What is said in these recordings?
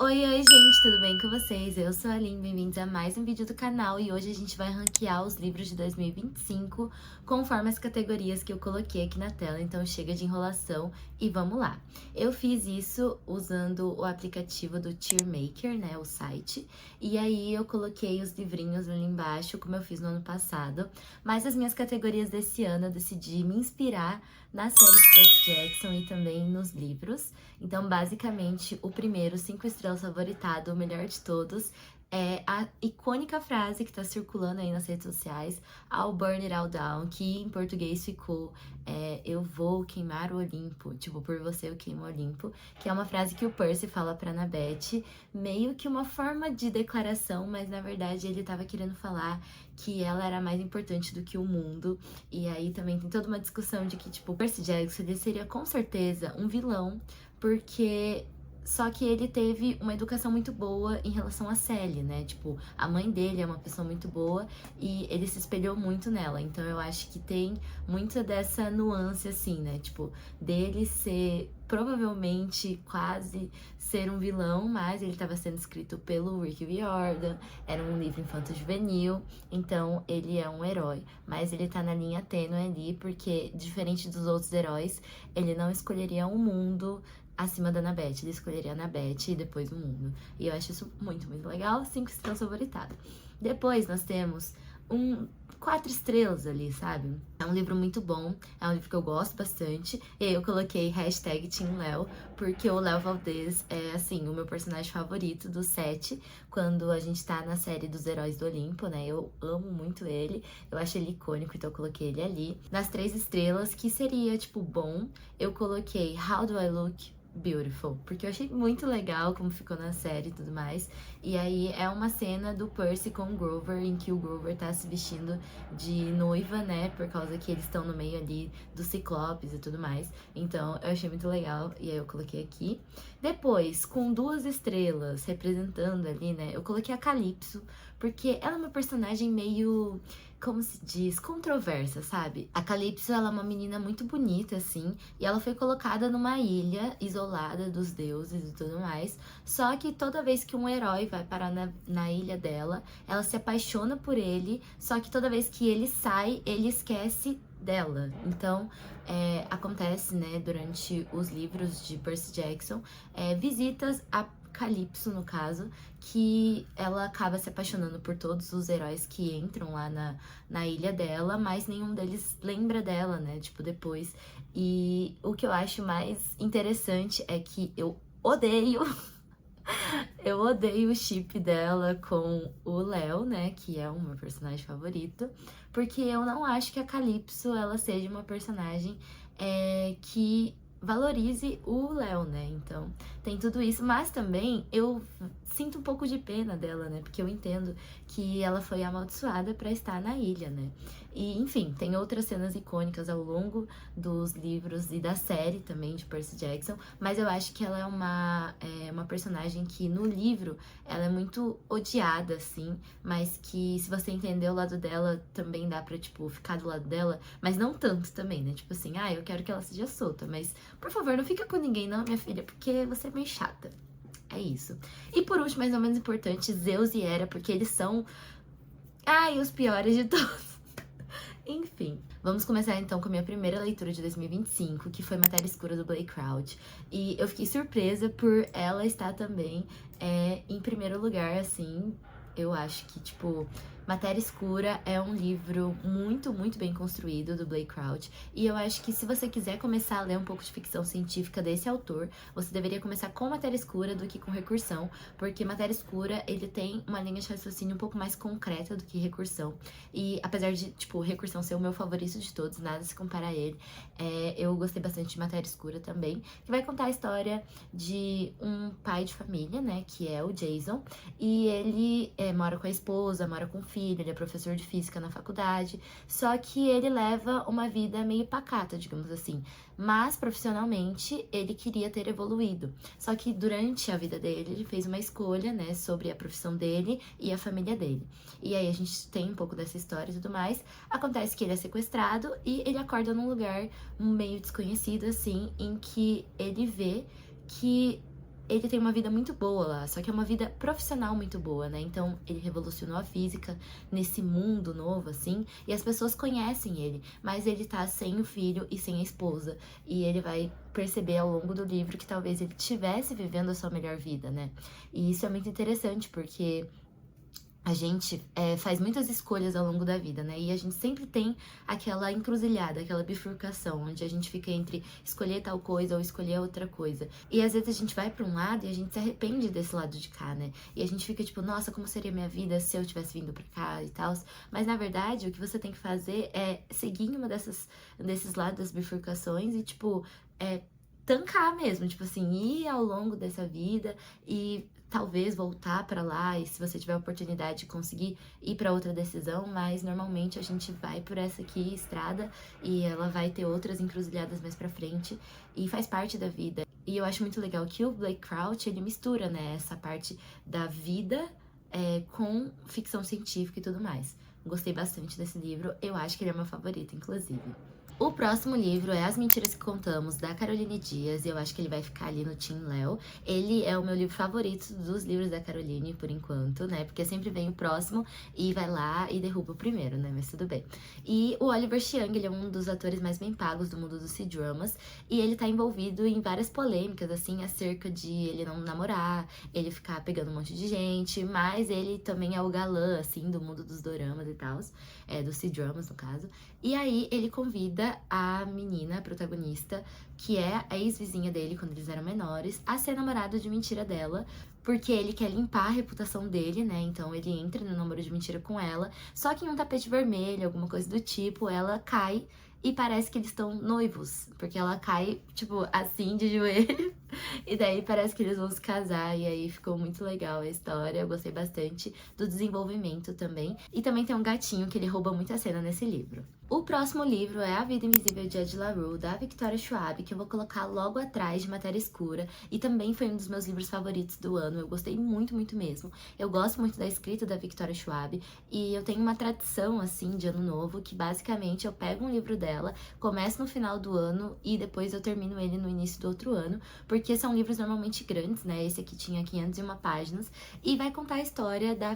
Oi, oi, gente, tudo bem com vocês? Eu sou a Aline, bem-vindos a mais um vídeo do canal e hoje a gente vai ranquear os livros de 2025 conforme as categorias que eu coloquei aqui na tela, então chega de enrolação e vamos lá. Eu fiz isso usando o aplicativo do Cheermaker, né, o site, e aí eu coloquei os livrinhos ali embaixo, como eu fiz no ano passado, mas as minhas categorias desse ano eu decidi me inspirar na série de Percy Jackson e também nos livros. Então, basicamente, o primeiro, 5 estrelas favoritado, o melhor de todos, é a icônica frase que tá circulando aí nas redes sociais, I'll burn it all down, que em português ficou eu vou queimar o Olimpo, tipo, por você eu queimo o Olimpo, que é uma frase que o Percy fala pra Annabeth, meio que uma forma de declaração, mas na verdade ele tava querendo falar que ela era mais importante do que o mundo, e aí também tem toda uma discussão de que, tipo, o Percy Jackson, ele seria com certeza um vilão, porque só que ele teve uma educação muito boa em relação a Sally, né? Tipo, a mãe dele é uma pessoa muito boa e ele se espelhou muito nela. Então eu acho que tem muita dessa nuance, assim, né? Tipo, dele ser provavelmente quase ser um vilão, mas ele estava sendo escrito pelo Rick Riordan, era um livro infanto-juvenil, então ele é um herói. Mas ele tá na linha tênue ali, porque diferente dos outros heróis, ele não escolheria um mundo acima da Annabeth. Ele escolheria a Annabeth e depois o mundo. E eu acho isso muito, muito legal. 5 estrelas favoritadas. Depois nós temos 4 estrelas ali, sabe? É um livro muito bom, é um livro que eu gosto bastante. E aí eu coloquei hashtag Team Léo, porque o Léo Valdez é, assim, o meu personagem favorito do set, quando a gente tá na série dos Heróis do Olimpo, né? Eu amo muito ele, eu acho ele icônico, então eu coloquei ele ali. Nas 3 estrelas, que seria, tipo, bom, eu coloquei How Do I Look? Beautiful, porque eu achei muito legal como ficou na série e tudo mais. E aí é uma cena do Percy com o Grover, em que o Grover tá se vestindo de noiva, né? Por causa que eles estão no meio ali dos Ciclopes e tudo mais. Então eu achei muito legal e aí eu coloquei aqui. Depois, com 2 estrelas representando ali, né? Eu coloquei a Calypso, porque ela é uma personagem meio, como se diz, controversa, sabe? A Calypso, ela é uma menina muito bonita, assim, e ela foi colocada numa ilha isolada dos deuses e tudo mais. Só que toda vez que um herói vai parar na ilha dela, ela se apaixona por ele, só que toda vez que ele sai, ele esquece dela. Então, acontece, né, durante os livros de Percy Jackson, visitas a Calypso, no caso, que ela acaba se apaixonando por todos os heróis que entram lá na ilha dela, mas nenhum deles lembra dela, né? Tipo, depois. E o que eu acho mais interessante é que eu odeio. Eu odeio o chip dela com o Léo, né? Que é o meu personagem favorito. Porque eu não acho que a Calypso ela seja uma personagem que valorize o Léo, né? Então, tem tudo isso, mas também eu sinto um pouco de pena dela, né? Porque eu entendo que ela foi amaldiçoada pra estar na ilha, né? E, enfim, tem outras cenas icônicas ao longo dos livros e da série também de Percy Jackson, mas eu acho que ela é uma personagem que no livro ela é muito odiada, assim, mas que se você entender o lado dela, também dá pra, tipo, ficar do lado dela, mas não tanto também, né? Tipo assim, eu quero que ela seja solta, mas por favor, não fica com ninguém não, minha filha, porque você é meio chata. É isso. E por último, mais ou menos importante, Zeus e Hera, porque eles são, os piores de todos. Enfim, vamos começar então com a minha primeira leitura de 2025, que foi Matéria Escura do Blake Crouch. E eu fiquei surpresa por ela estar também em primeiro lugar, assim. Eu acho que, tipo, Matéria Escura é um livro muito, muito bem construído do Blake Crouch. E eu acho que se você quiser começar a ler um pouco de ficção científica desse autor, você deveria começar com Matéria Escura do que com Recursão, porque Matéria Escura, ele tem uma linha de raciocínio um pouco mais concreta do que Recursão. E apesar de, tipo, Recursão ser o meu favorito de todos, nada se compara a ele, eu gostei bastante de Matéria Escura também, que vai contar a história de um pai de família, né, que é o Jason, e ele mora com a esposa, mora com o filho, ele é professor de física na faculdade, só que ele leva uma vida meio pacata, digamos assim, mas profissionalmente ele queria ter evoluído. Só que durante a vida dele, ele fez uma escolha, né, sobre a profissão dele e a família dele. E aí a gente tem um pouco dessa história e tudo mais. Acontece que ele é sequestrado e ele acorda num lugar meio desconhecido, assim, em que ele vê que ele tem uma vida muito boa lá, só que é uma vida profissional muito boa, né? Então, ele revolucionou a física nesse mundo novo, assim, e as pessoas conhecem ele, mas ele tá sem o filho e sem a esposa, e ele vai perceber ao longo do livro que talvez ele estivesse vivendo a sua melhor vida, né? E isso é muito interessante, porque a gente faz muitas escolhas ao longo da vida, né? E a gente sempre tem aquela encruzilhada, aquela bifurcação, onde a gente fica entre escolher tal coisa ou escolher outra coisa. E às vezes a gente vai pra um lado e a gente se arrepende desse lado de cá, né? E a gente fica tipo, nossa, como seria minha vida se eu tivesse vindo pra cá e tal. Mas na verdade, o que você tem que fazer é seguir uma desses lados das bifurcações e, tipo, tancar mesmo, tipo assim, ir ao longo dessa vida e talvez voltar pra lá, e se você tiver a oportunidade de conseguir ir pra outra decisão, mas normalmente a gente vai por essa aqui estrada e ela vai ter outras encruzilhadas mais pra frente e faz parte da vida. E eu acho muito legal que o Blake Crouch, ele mistura, né, essa parte da vida com ficção científica e tudo mais. Gostei bastante desse livro, eu acho que ele é meu favorito, inclusive. O próximo livro é As Mentiras que Contamos, da Caroline Dias, e eu acho que ele vai ficar ali no Team Léo. Ele é o meu livro favorito dos livros da Caroline, por enquanto, né? Porque sempre vem o próximo e vai lá e derruba o primeiro, né? Mas tudo bem. E o Oliver Chiang, ele é um dos atores mais bem pagos do mundo dos C-dramas, e ele tá envolvido em várias polêmicas, assim, acerca de ele não namorar, ele ficar pegando um monte de gente, mas ele também é o galã, assim, do mundo dos doramas e tal, dos C-dramas, no caso. E aí ele convida a menina, a protagonista, que é a ex-vizinha dele quando eles eram menores, a ser namorada de mentira dela, porque ele quer limpar a reputação dele, né? Então ele entra no namoro de mentira com ela, só que em um tapete vermelho, alguma coisa do tipo, ela cai e parece que eles estão noivos, porque ela cai, tipo, assim, de joelho, e daí parece que eles vão se casar, e aí ficou muito legal a história, eu gostei bastante do desenvolvimento também. E também tem um gatinho que ele rouba muita cena nesse livro. O próximo livro é A Vida Invisível de Ed La Rue, da Victoria Schwab, que eu vou colocar logo atrás de Matéria Escura, e também foi um dos meus livros favoritos do ano, eu gostei muito, muito mesmo. Eu gosto muito da escrita da Victoria Schwab, e eu tenho uma tradição, assim, de ano novo, que basicamente eu pego um livro dela, começo no final do ano, e depois eu termino ele no início do outro ano, porque são livros normalmente grandes, né? Esse aqui tinha 501 páginas, e vai contar a história da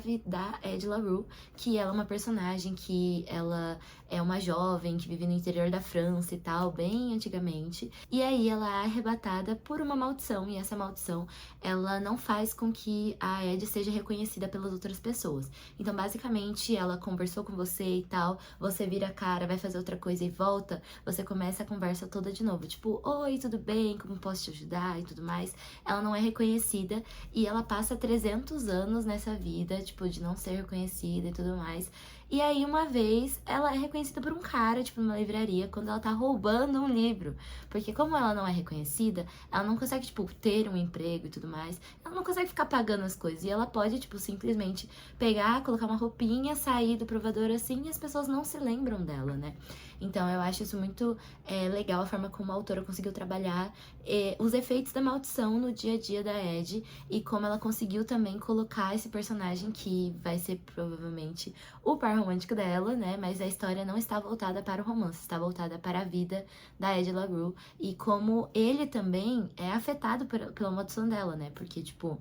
Ed La Rue, que ela é uma personagem que ela é uma jovem que vive no interior da França e tal, bem antigamente. E aí ela é arrebatada por uma maldição, e essa maldição, ela não faz com que a Ed seja reconhecida pelas outras pessoas. Então, basicamente, ela conversou com você e tal, você vira a cara, vai fazer outra coisa e volta, você começa a conversa toda de novo. Tipo, oi, tudo bem? Como posso te ajudar? E tudo mais. Ela não é reconhecida e ela passa 300 anos nessa vida, tipo, de não ser reconhecida e tudo mais. E aí, uma vez, ela é reconhecida por um cara, tipo, numa livraria, quando ela tá roubando um livro. Porque como ela não é reconhecida, ela não consegue, tipo, ter um emprego e tudo mais. Ela não consegue ficar pagando as coisas. E ela pode, tipo, simplesmente pegar, colocar uma roupinha, sair do provador assim, e as pessoas não se lembram dela, né? Então, eu acho isso muito legal, a forma como a autora conseguiu trabalhar os efeitos da maldição no dia a dia da Ed. E como ela conseguiu também colocar esse personagem que vai ser, provavelmente, o par romântico dela, né? Mas a história não está voltada para o romance, está voltada para a vida da Ed La Rue e como ele também é afetado pela maldição dela, né? Porque, tipo,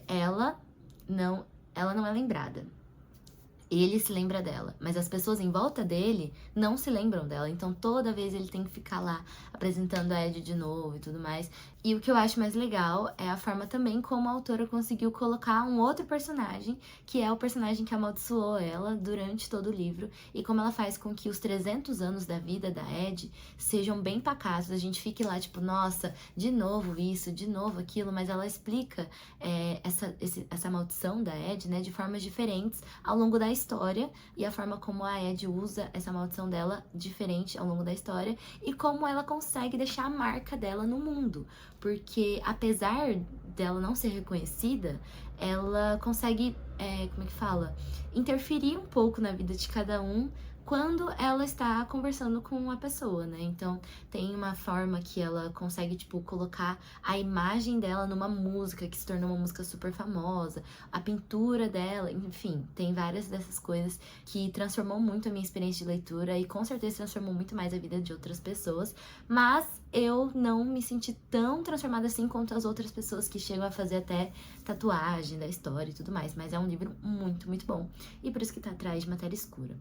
ela não é lembrada. Ele se lembra dela, mas as pessoas em volta dele não se lembram dela. Então toda vez ele tem que ficar lá apresentando a Ed de novo e tudo mais. E o que eu acho mais legal é a forma também como a autora conseguiu colocar um outro personagem, que é o personagem que amaldiçoou ela durante todo o livro, e como ela faz com que os 300 anos da vida da Ed sejam bem pacatos. A gente fique lá, tipo, nossa, de novo isso, de novo aquilo, mas ela explica essa maldição da Ed, né, de formas diferentes ao longo da história, e a forma como a Ed usa essa maldição dela diferente ao longo da história, e como ela consegue deixar a marca dela no mundo. Porque apesar dela não ser reconhecida, ela consegue, como é que fala? Interferir um pouco na vida de cada um quando ela está conversando com uma pessoa, né? Então, tem uma forma que ela consegue, tipo, colocar a imagem dela numa música que se tornou uma música super famosa, a pintura dela, enfim, tem várias dessas coisas que transformou muito a minha experiência de leitura e com certeza transformou muito mais a vida de outras pessoas, mas eu não me senti tão transformada assim quanto as outras pessoas que chegam a fazer até tatuagem da história e tudo mais, mas é um livro muito, muito bom e por isso que tá atrás de Matéria Escura.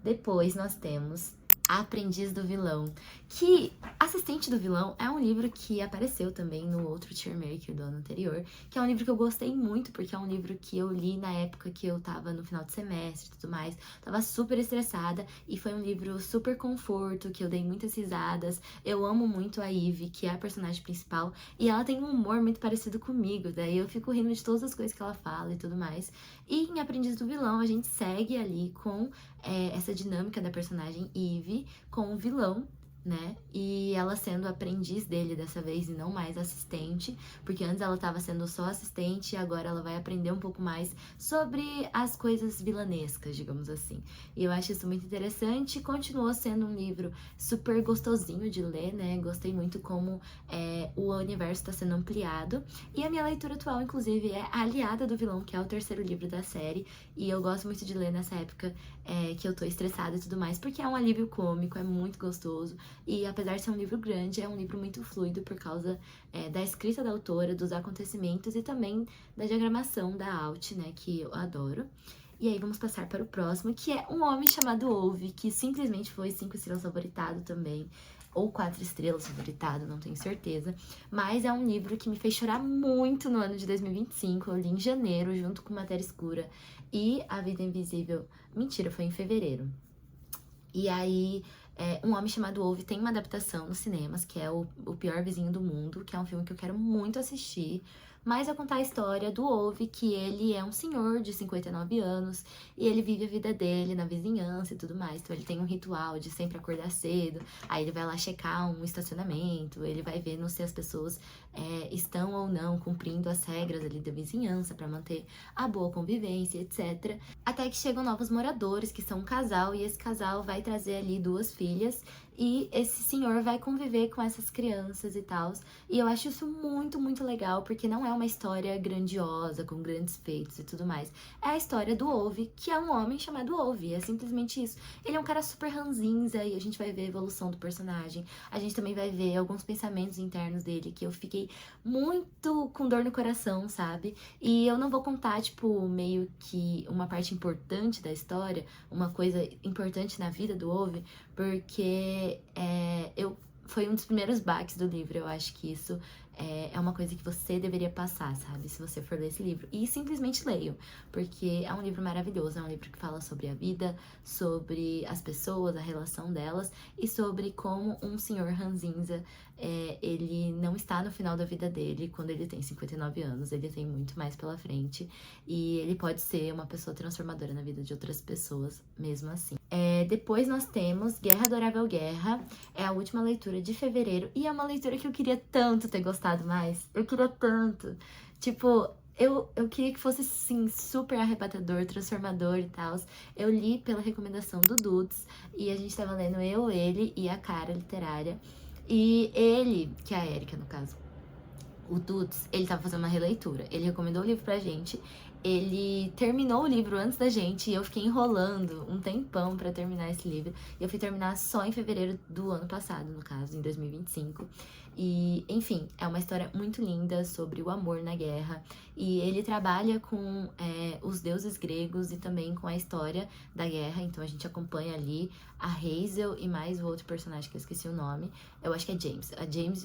Depois nós temos A Aprendiz do Vilão, que Assistente do Vilão é um livro que apareceu também no outro Cheermaker do ano anterior, que é um livro que eu gostei muito, porque é um livro que eu li na época que eu tava no final de semestre e tudo mais, tava super estressada, e foi um livro super conforto, que eu dei muitas risadas, eu amo muito a Ivy, que é a personagem principal, e ela tem um humor muito parecido comigo, daí eu fico rindo de todas as coisas que ela fala e tudo mais. E em Aprendiz do Vilão, a gente segue ali com essa dinâmica da personagem Ivy com o vilão, né? E ela sendo aprendiz dele dessa vez e não mais assistente, porque antes ela estava sendo só assistente e agora ela vai aprender um pouco mais sobre as coisas vilanescas, digamos assim. E eu acho isso muito interessante. Continuou sendo um livro super gostosinho de ler, né? Gostei muito como o universo está sendo ampliado. E a minha leitura atual, inclusive, é A Aliada do Vilão, que é o terceiro livro da série. E eu gosto muito de ler nessa época que eu tô estressada e tudo mais, porque é um alívio cômico, é muito gostoso. E apesar de ser um livro grande, é um livro muito fluido por causa da escrita da autora, dos acontecimentos e também da diagramação da Alt, né, que eu adoro. E aí vamos passar para o próximo, que é Um Homem Chamado Ove, que simplesmente foi 5 estrelas favoritado também, ou 4 estrelas favoritado, não tenho certeza. Mas é um livro que me fez chorar muito no ano de 2025, eu li em janeiro, junto com Matéria Escura e A Vida Invisível. Mentira, foi em fevereiro. E aí, Um Homem Chamado Ove tem uma adaptação nos cinemas, que é o Pior Vizinho do Mundo, que é um filme que eu quero muito assistir. Mas vai contar a história do Ove, que ele é um senhor de 59 anos e ele vive a vida dele na vizinhança e tudo mais. Então ele tem um ritual de sempre acordar cedo, aí ele vai lá checar um estacionamento, ele vai vendo se as pessoas estão ou não cumprindo as regras ali da vizinhança para manter a boa convivência, etc. Até que chegam novos moradores, que são um casal, e esse casal vai trazer ali 2 filhas, e esse senhor vai conviver com essas crianças e tal. E eu acho isso muito, muito legal, porque não é uma história grandiosa, com grandes feitos e tudo mais. É a história do Ove, que é um homem chamado Ove, é simplesmente isso. Ele é um cara super ranzinza, e a gente vai ver a evolução do personagem. A gente também vai ver alguns pensamentos internos dele, que eu fiquei muito com dor no coração, sabe? E eu não vou contar, tipo, meio que uma parte importante da história, uma coisa importante na vida do Ove, porque foi um dos primeiros baques do livro. Eu acho que isso é uma coisa que você deveria passar, sabe? Se você for ler esse livro. E simplesmente leiam, porque é um livro maravilhoso. É um livro que fala sobre a vida, sobre as pessoas, a relação delas, e sobre como um senhor ranzinza, ele não está no final da vida dele quando ele tem 59 anos. Ele tem muito mais pela frente. E ele pode ser uma pessoa transformadora na vida de outras pessoas, mesmo assim. Depois nós temos Guerra, Adorável Guerra. É a última leitura de fevereiro. E é uma leitura que eu queria tanto ter gostado mais. Eu queria tanto. Tipo, eu queria que fosse, sim, super arrebatador, transformador e tal. Eu li pela recomendação do Dudes. E a gente tava lendo eu, ele e a Cara Literária. E ele, que é a Erika, no caso, o Dudes, ele tava fazendo uma releitura. Ele recomendou o livro pra gente. Ele terminou o livro antes da gente e eu fiquei enrolando um tempão pra terminar esse livro. E eu fui terminar só em fevereiro do ano passado, no caso, em 2025. E, enfim, é uma história muito linda sobre o amor na guerra. E ele trabalha com os deuses gregos e também com a história da guerra. Então a gente acompanha ali a Hazel e mais o outro personagem que eu esqueci o nome. Eu acho que é James.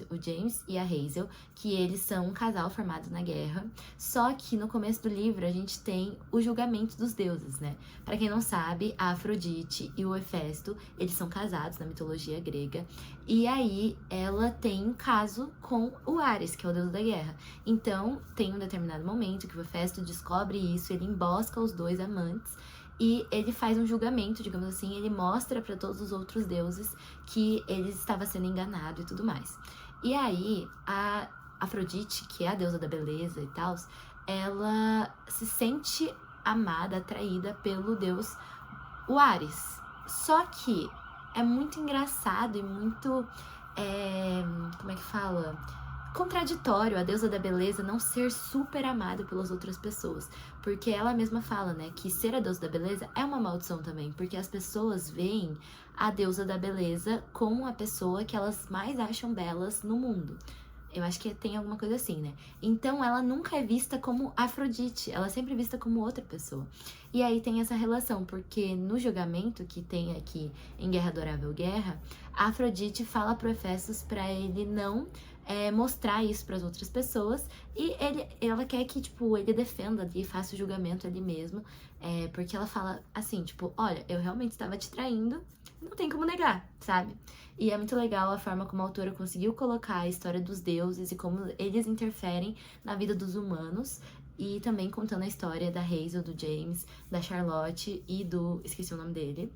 O James e a Hazel, que eles são um casal formado na guerra. Só que no começo do livro a gente tem o julgamento dos deuses, né? Pra quem não sabe, a Afrodite e o Hefesto, eles são casados na mitologia grega. E aí ela tem um caso com o Ares, que é o deus da guerra. Então tem um determinado momento que o Hefesto descobre isso, ele embosca os 2 amantes e ele faz um julgamento, digamos assim, ele mostra para todos os outros deuses que ele estava sendo enganado e tudo mais. E aí a Afrodite, que é a deusa da beleza e tal, ela se sente amada, atraída pelo deus o Ares. Só que é muito engraçado e muito, como é que fala? Contraditório a deusa da beleza não ser super amada pelas outras pessoas. Porque ela mesma fala, né, que ser a deusa da beleza é uma maldição também. Porque as pessoas veem a deusa da beleza como a pessoa que elas mais acham belas no mundo. Eu acho que tem alguma coisa assim, né? Então ela nunca é vista como Afrodite, ela é sempre vista como outra pessoa. E aí tem essa relação, porque no julgamento que tem aqui em Guerra Adorável Guerra, a Afrodite fala pro Hefestos pra ele não mostrar isso para as outras pessoas, e ela quer que, tipo, ele defenda e faça o julgamento ali mesmo, porque ela fala assim, tipo, olha, eu realmente estava te traindo, não tem como negar, sabe? E é muito legal a forma como a autora conseguiu colocar a história dos deuses e como eles interferem na vida dos humanos, e também contando a história da Hazel, do James, da Charlotte e do... esqueci o nome dele,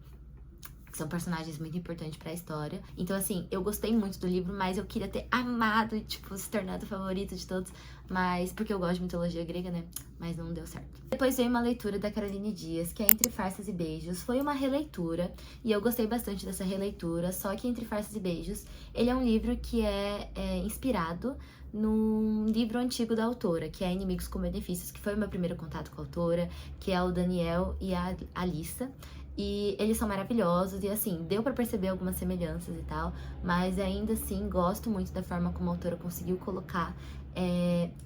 que são personagens muito importantes pra história. Então, assim, eu gostei muito do livro, mas eu queria ter amado e, tipo, se tornado o favorito de todos, mas porque eu gosto de mitologia grega, né? Mas não deu certo. Depois veio uma leitura da Caroline Dias, que é Entre Farsas e Beijos. Foi uma releitura, e eu gostei bastante dessa releitura, só que Entre Farsas e Beijos, ele é um livro que é inspirado num livro antigo da autora, que é Inimigos com Benefícios, que foi o meu primeiro contato com a autora, que é o Daniel e a Alissa. E eles são maravilhosos e, assim, deu pra perceber algumas semelhanças e tal, mas ainda assim gosto muito da forma como a autora conseguiu colocar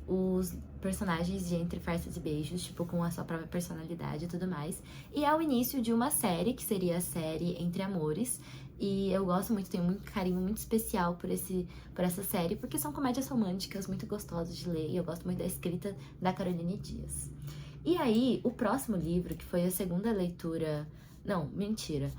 os personagens de Entre Farsas e Beijos, tipo, com a sua própria personalidade e tudo mais. E é o início de uma série, que seria a série Entre Amores, e eu gosto muito, tenho muito carinho muito especial por essa série, porque são comédias românticas muito gostosas de ler, e eu gosto muito da escrita da Caroline Dias. E aí, o próximo livro, que foi a segunda leitura... Não, mentira.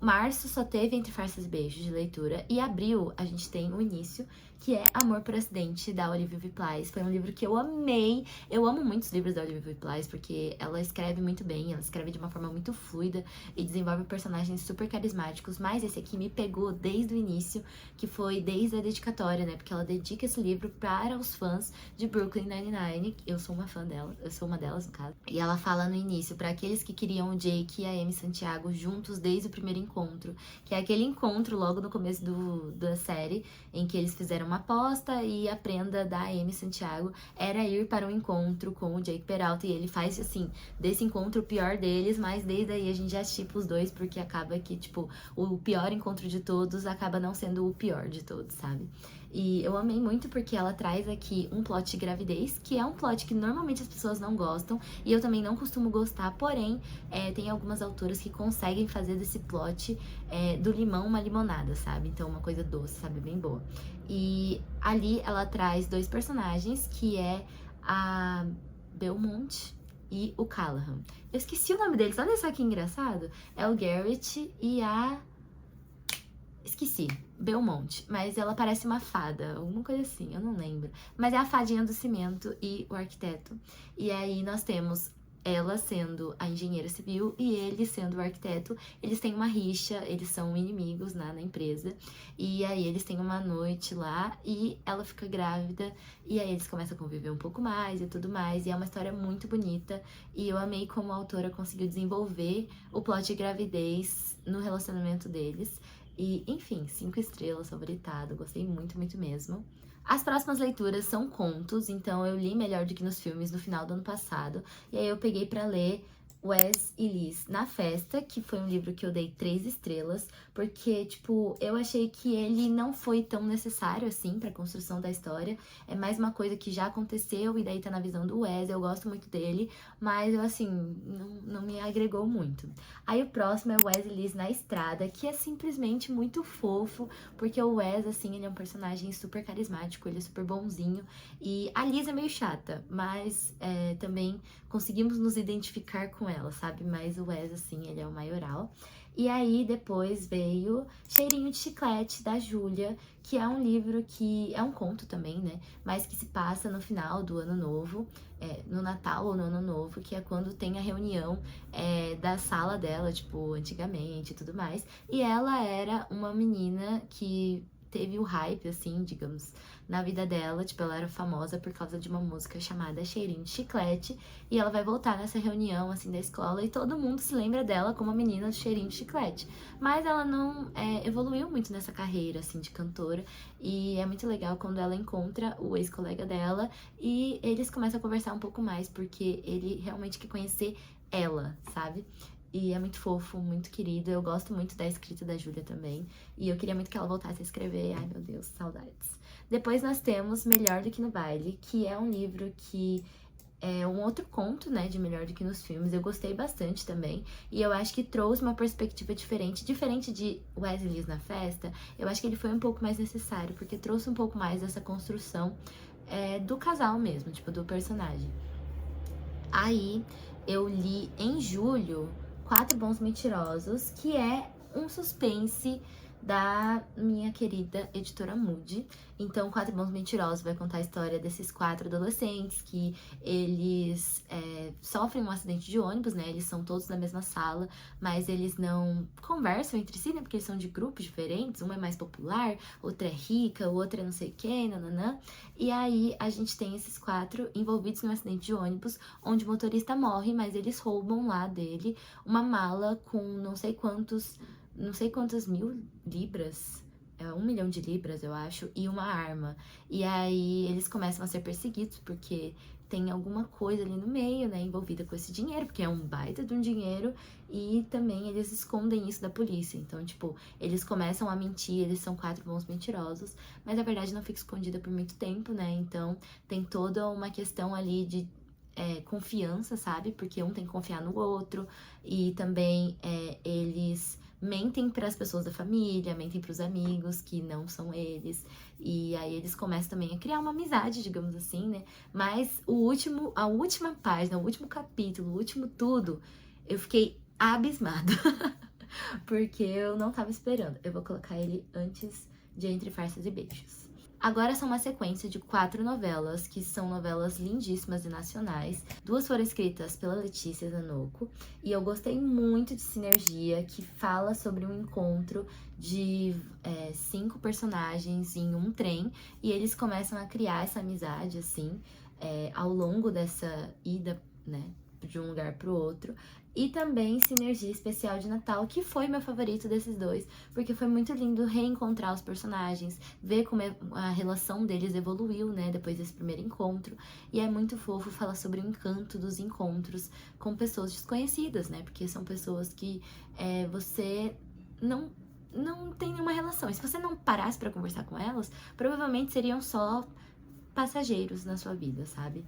Março só teve Entre Farsas e Beijos de leitura, e abril a gente tem o início, que é Amor por Acidente, da Olivia Viplais. Foi um livro que eu amei. Eu amo muitos livros da Olivia Viplais, porque ela escreve muito bem, ela escreve de uma forma muito fluida e desenvolve personagens super carismáticos, mas esse aqui me pegou desde o início, que foi desde a dedicatória, né? Porque ela dedica esse livro para os fãs de Brooklyn Nine-Nine. Eu sou uma fã dela, eu sou uma delas, no caso. E ela fala no início, para aqueles que queriam o Jake e a Amy Santiago juntos desde o primeiro encontro, que é aquele encontro logo no começo da série, em que eles fizeram uma aposta e a prenda da Amy Santiago era ir para um encontro com o Jake Peralta, e ele faz, assim, desse encontro o pior deles, mas desde aí a gente já shippa os dois, porque acaba que, tipo, o pior encontro de todos acaba não sendo o pior de todos, sabe? E eu amei muito porque ela traz aqui um plot de gravidez, que é um plot que normalmente as pessoas não gostam, e eu também não costumo gostar, porém, tem algumas autoras que conseguem fazer desse plot do limão uma limonada, sabe? Então, uma coisa doce, sabe? Bem boa. E ali ela traz dois personagens, que é a Belmont e o Callahan. Eu esqueci o nome deles, olha só que engraçado. É o Garrett e a... Esqueci, Belmont, mas ela parece uma fada, alguma coisa assim, eu não lembro. Mas é a fadinha do cimento e o arquiteto. E aí nós temos ela sendo a engenheira civil e ele sendo o arquiteto. Eles têm uma rixa, eles são inimigos na empresa. E aí eles têm uma noite lá e ela fica grávida. E aí eles começam a conviver um pouco mais e tudo mais. E é uma história muito bonita. E eu amei como a autora conseguiu desenvolver o plot de gravidez no relacionamento deles. E, enfim, 5 estrelas, favoritado, gostei muito, muito mesmo. As próximas leituras são contos, então eu li Melhor do que nos Filmes no final do ano passado. E aí eu peguei pra ler Wes e Liz na Festa, que foi um livro que eu dei 3 estrelas, porque, tipo, eu achei que ele não foi tão necessário, assim, pra construção da história. É mais uma coisa que já aconteceu, e daí tá na visão do Wes, eu gosto muito dele, mas eu, assim, não me agregou muito. Aí o próximo é Wes e Liz na Estrada, que é simplesmente muito fofo, porque o Wes, assim, ele é um personagem super carismático, ele é super bonzinho, e a Liz é meio chata, mas também conseguimos nos identificar com ela, sabe? Mas o Wes, assim, ele é o maioral. E aí, depois veio Cheirinho de Chiclete, da Júlia, que é um livro que... é um conto também, né? Mas que se passa no final do Ano Novo, no Natal ou no Ano Novo, que é quando tem a reunião da sala dela, tipo, antigamente e tudo mais. E ela era uma menina que teve o hype, assim, digamos, na vida dela. Tipo, ela era famosa por causa de uma música chamada Cheirinho de Chiclete. E ela vai voltar nessa reunião, assim, da escola e todo mundo se lembra dela como a menina do Cheirinho de Chiclete. Mas ela não evoluiu muito nessa carreira, assim, de cantora. E é muito legal quando ela encontra o ex-colega dela e eles começam a conversar um pouco mais, porque ele realmente quer conhecer ela, sabe? E é muito fofo, muito querido. Eu gosto muito da escrita da Júlia também. E eu queria muito que ela voltasse a escrever. Ai, meu Deus, saudades. Depois nós temos Melhor do que no Baile, que é um livro que é um outro conto, né, de Melhor do que nos Filmes. Eu gostei bastante também. E eu acho que trouxe uma perspectiva diferente. Diferente de Wesley na Festa, eu acho que ele foi um pouco mais necessário, porque trouxe um pouco mais dessa construção do casal mesmo, tipo, do personagem. Aí eu li em julho Quatro Bons Mentirosos, que é um suspense da minha querida editora Moody. Então, Quatro Bons Mentirosos vai contar a história desses 4 adolescentes que eles sofrem um acidente de ônibus, né? Eles são todos na mesma sala, mas eles não conversam entre si, né? Porque eles são de grupos diferentes. Um é mais popular, outra é rica, o outro é não sei quem, nananã. E aí, a gente tem esses 4 envolvidos num acidente de ônibus, onde o motorista morre, mas eles roubam lá dele uma mala com não sei quantas mil libras, 1 milhão de libras, eu acho, e uma arma. E aí eles começam a ser perseguidos, porque tem alguma coisa ali no meio, né, envolvida com esse dinheiro, porque é um baita de um dinheiro, e também eles escondem isso da polícia. Então, tipo, eles começam a mentir, eles são 4 bons mentirosos, mas a verdade não fica escondida por muito tempo, né, então tem toda uma questão ali de confiança, sabe, porque um tem que confiar no outro, e também eles mentem para as pessoas da família, mentem para os amigos que não são eles. E aí eles começam também a criar uma amizade, digamos assim, né? Mas a última página, o último capítulo, o último tudo, eu fiquei abismada. Porque eu não tava esperando. Eu vou colocar ele antes de Entre Farsas e Beijos. Agora são uma sequência de 4 novelas, que são novelas lindíssimas e nacionais. 2 foram escritas pela Letícia Zanocco, e eu gostei muito de Sinergia, que fala sobre um encontro de 5 personagens em um trem, e eles começam a criar essa amizade, assim, ao longo dessa ida, né, de um lugar pro outro. E também Sinergia Especial de Natal, que foi meu favorito desses 2, porque foi muito lindo reencontrar os personagens, ver como a relação deles evoluiu, né, depois desse primeiro encontro. E é muito fofo falar sobre o encanto dos encontros com pessoas desconhecidas, né, porque são pessoas que você não tem nenhuma relação. E se você não parasse pra conversar com elas, provavelmente seriam só passageiros na sua vida, sabe?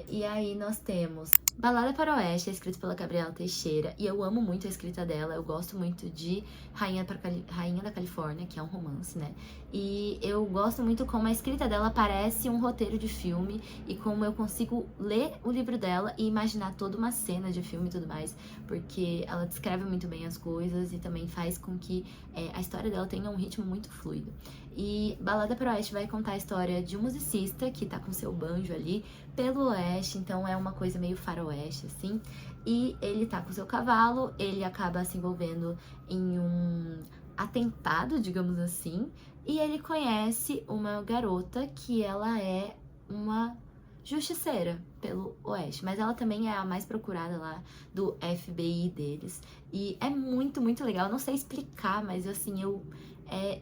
E aí nós temos Balada para o Oeste, escrito pela Gabriela Teixeira, e eu amo muito a escrita dela. Eu gosto muito de Rainha da Califórnia, que é um romance, né? E eu gosto muito como a escrita dela parece um roteiro de filme, e como eu consigo ler o livro dela e imaginar toda uma cena de filme e tudo mais, porque ela descreve muito bem as coisas e também faz com que a história dela tenha um ritmo muito fluido. E Balada para o Oeste vai contar a história de um musicista que tá com seu banjo ali pelo oeste, então é uma coisa meio faroeste, assim. E ele tá com seu cavalo, ele acaba se envolvendo em um atentado, digamos assim, e ele conhece uma garota que ela é uma justiceira pelo oeste, mas ela também é a mais procurada lá do FBI deles. E é muito, muito legal. Eu não sei explicar, mas assim,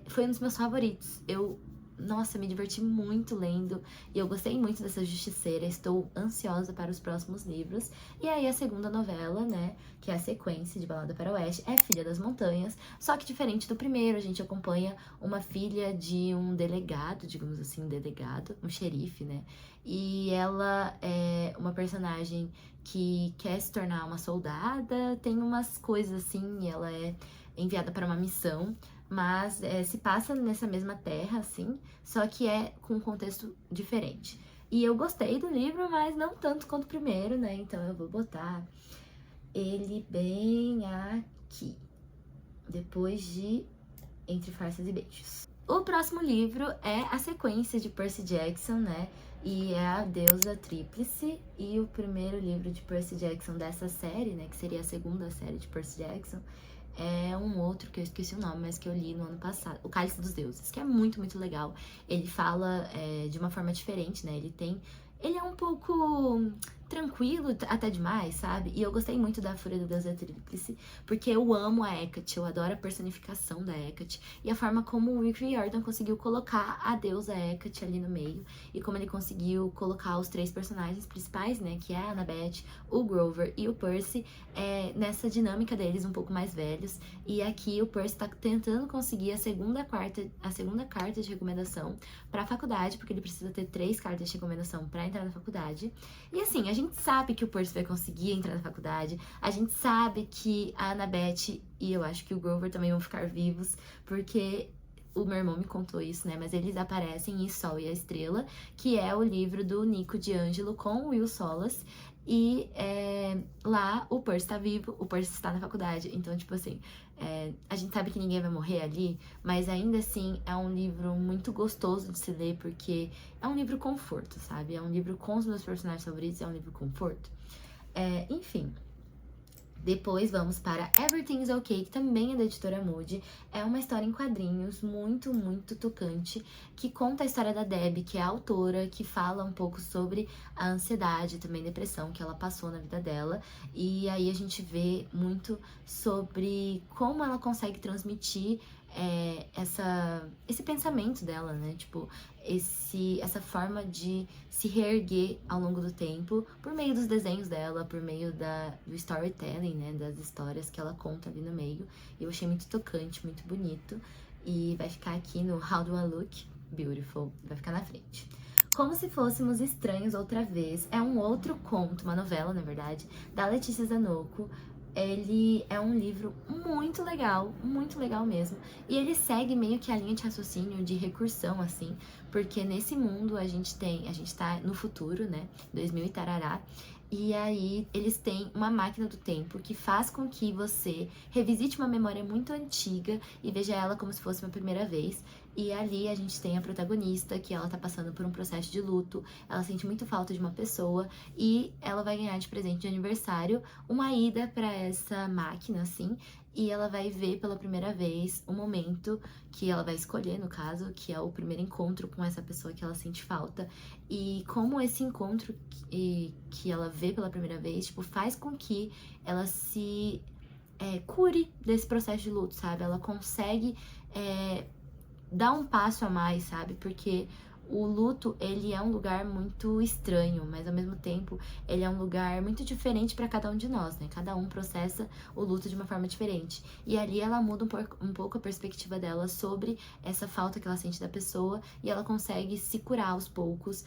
foi um dos meus favoritos. Nossa, me diverti muito lendo e eu gostei muito dessa justiceira, estou ansiosa para os próximos livros. E aí a segunda novela, né, que é a sequência de Balada para o Oeste, é Filha das Montanhas, só que diferente do primeiro, a gente acompanha uma filha de um delegado, digamos assim, um xerife, né, e ela é uma personagem que quer se tornar uma soldada, tem umas coisas assim, e ela é enviada para uma missão, mas se passa nessa mesma terra, assim, só que é com um contexto diferente. E eu gostei do livro, mas não tanto quanto o primeiro, né? Então eu vou botar ele bem aqui, depois de Entre Farsas e Beijos. O próximo livro é a sequência de Percy Jackson, né? E é a Deusa Tríplice, e o primeiro livro de Percy Jackson dessa série, né? Que seria a segunda série de Percy Jackson, é um outro que eu esqueci o nome, mas que eu li no ano passado, O Cálice dos Deuses, que é muito, muito legal. Ele fala de uma forma diferente, né? Ele é um pouco tranquilo, até demais, sabe? E eu gostei muito da Fúria do Deus da Tríplice, porque eu amo a Hecate, eu adoro a personificação da Hecate, e a forma como o Rick Riordan conseguiu colocar a deusa Hecate ali no meio, e como ele conseguiu colocar os 3 personagens principais, né, que é a Annabeth, o Grover e o Percy, nessa dinâmica deles um pouco mais velhos, e aqui o Percy tá tentando conseguir a segunda carta de recomendação pra faculdade, porque ele precisa ter 3 cartas de recomendação pra entrar na faculdade. E assim, a gente sabe que o Percy vai conseguir entrar na faculdade, a gente sabe que a Annabeth e eu acho que o Grover também vão ficar vivos, porque o meu irmão me contou isso, né? Mas eles aparecem em Sol e a Estrela, que é o livro do Nico D'Angelo com o Will Solas. E lá o Percy tá vivo, o Percy está na faculdade. Então, tipo assim, a gente sabe que ninguém vai morrer ali, mas ainda assim é um livro muito gostoso de se ler, porque é um livro conforto, sabe? É um livro com os meus personagens favoritos, é um livro conforto. Enfim. Depois vamos para Everything's Okay, que também é da editora Moody. É uma história em quadrinhos muito, muito tocante, que conta a história da Debbie, que é a autora, que fala um pouco sobre a ansiedade e também depressão que ela passou na vida dela. E aí a gente vê muito sobre como ela consegue transmitir esse pensamento dela, né? Tipo, essa forma de se reerguer ao longo do tempo por meio dos desenhos dela, por meio do storytelling, né? Das histórias que ela conta ali no meio. E eu achei muito tocante, muito bonito. E vai ficar aqui no How Do I Look? Beautiful. Vai ficar na frente. Como se Fôssemos Estranhos Outra Vez é um outro conto, uma novela, na verdade, da Letícia Zanocco. Ele é um livro muito legal mesmo. E ele segue meio que a linha de raciocínio de recursão, assim, porque nesse mundo a gente tá no futuro, né, 2000 e tarará, e aí eles têm uma máquina do tempo que faz com que você revisite uma memória muito antiga e veja ela como se fosse uma primeira vez. E ali a gente tem a protagonista, que ela tá passando por um processo de luto, ela sente muito falta de uma pessoa e ela vai ganhar de presente de aniversário uma ida pra essa máquina, assim, e ela vai ver pela primeira vez o momento que ela vai escolher, no caso, que é o primeiro encontro com essa pessoa que ela sente falta. E como esse encontro que ela vê pela primeira vez, tipo, faz com que ela se cure desse processo de luto, sabe? Ela consegue dar um passo a mais, sabe? Porque o luto, ele é um lugar muito estranho, mas ao mesmo tempo ele é um lugar muito diferente para cada um de nós, né? Cada um processa o luto de uma forma diferente. E ali ela muda um pouco a perspectiva dela sobre essa falta que ela sente da pessoa e ela consegue se curar aos poucos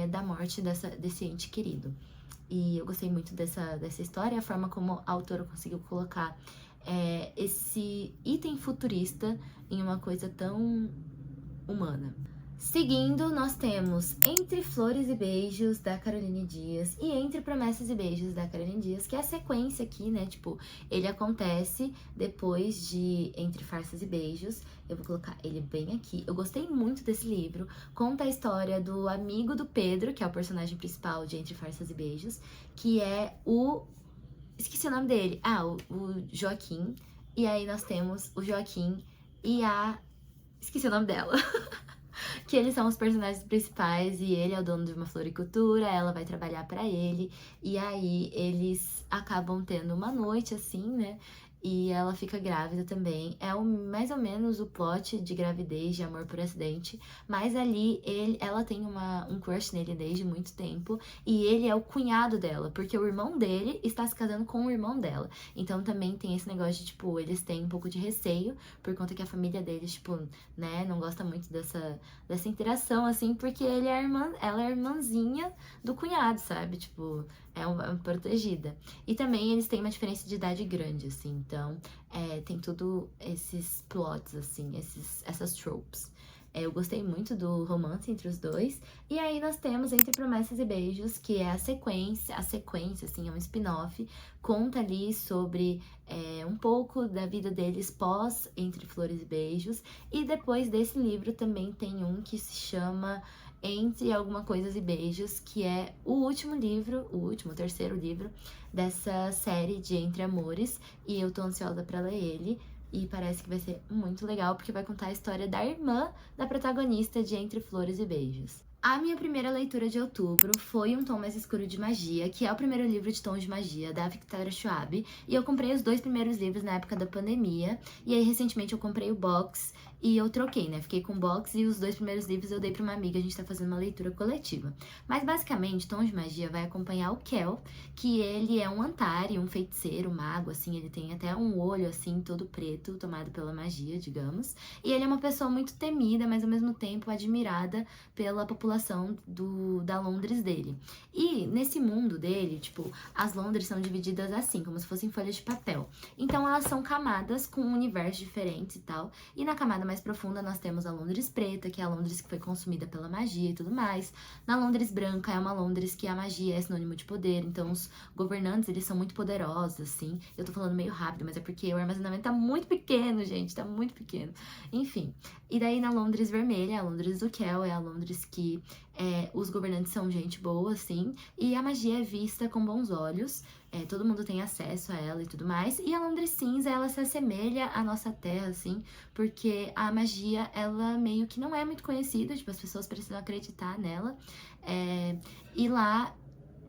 da morte desse ente querido. E eu gostei muito dessa história, a forma como a autora conseguiu colocar esse item futurista em uma coisa tão humana. Seguindo, nós temos Entre Flores e Beijos, da Caroline Dias, e Entre Promessas e Beijos, da Caroline Dias, que é a sequência aqui, né? Tipo, ele acontece depois de Entre Farsas e Beijos. Eu vou colocar ele bem aqui. Eu gostei muito desse livro. Conta a história do amigo do Pedro, que é o personagem principal de Entre Farsas e Beijos, que é o... Esqueci o nome dele. O Joaquim. E aí nós temos o Joaquim e a... Esqueci o nome dela. Que eles são os personagens principais e ele é o dono de uma floricultura, ela vai trabalhar pra ele, e aí eles acabam tendo uma noite assim, né? E ela fica grávida também. É mais ou menos o plot de gravidez, de amor por acidente. Mas ali ela tem um crush nele desde muito tempo. E ele é o cunhado dela, porque o irmão dele está se casando com o irmão dela. Então também tem esse negócio de, tipo, eles têm um pouco de receio, por conta que a família deles, tipo, né, não gosta muito dessa interação, assim, porque ela é a irmãzinha do cunhado, sabe? Tipo, é uma protegida. E também eles têm uma diferença de idade grande, assim, então tem tudo esses plots, assim, essas tropes. Eu gostei muito do romance entre os dois. E aí nós temos Entre Promessas e Beijos, que é a sequência, assim, é um spin-off. Conta ali sobre um pouco da vida deles pós Entre Flores e Beijos. E depois desse livro também tem um que se chama Entre Alguma Coisas e Beijos, que é o terceiro livro dessa série de Entre Amores, e eu tô ansiosa pra ler ele. E parece que vai ser muito legal, porque vai contar a história da irmã da protagonista de Entre Flores e Beijos. A minha primeira leitura de outubro foi Um Tom Mais Escuro de Magia, que é o primeiro livro de tons de magia da Victoria Schwab. E eu comprei os 2 primeiros livros na época da pandemia. E aí, recentemente, eu comprei o box e eu troquei, né? Fiquei com o box e os 2 primeiros livros eu dei pra uma amiga. A gente tá fazendo uma leitura coletiva. Mas, basicamente, Tons de Magia vai acompanhar o Kel, que ele é um Antari, um feiticeiro, um mago, assim. Ele tem até um olho, assim, todo preto, tomado pela magia, digamos. E ele é uma pessoa muito temida, mas, ao mesmo tempo, admirada pela população da Londres dele. E nesse mundo dele, tipo, as Londres são divididas assim, como se fossem folhas de papel. Então elas são camadas com universos diferentes e tal. E na camada mais profunda nós temos a Londres preta, que é a Londres que foi consumida pela magia e tudo mais. Na Londres branca é uma Londres que a magia é sinônimo de poder. Então os governantes, eles são muito poderosos, assim. Eu tô falando meio rápido, mas é porque o armazenamento tá muito pequeno, gente, tá muito pequeno. Enfim. E daí na Londres vermelha, a Londres do Kel, é a Londres que os governantes são gente boa, assim, e a magia é vista com bons olhos, todo mundo tem acesso a ela e tudo mais. E a Londres cinza, ela se assemelha à nossa terra, assim, porque a magia, ela meio que não é muito conhecida, tipo, as pessoas precisam acreditar nela, e lá,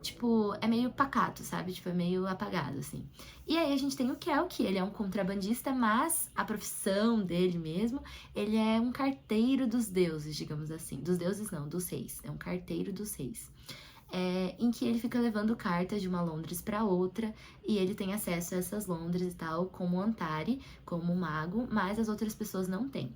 tipo, é meio pacato, sabe? Tipo, é meio apagado, assim. E aí a gente tem o Kel, que ele é um contrabandista, mas a profissão dele mesmo, ele é um carteiro dos deuses, digamos assim. Dos deuses não, dos reis. É um carteiro dos reis. Em que ele fica levando cartas de uma Londres para outra, e ele tem acesso a essas Londres e tal, como Antari, como mago, mas as outras pessoas não têm.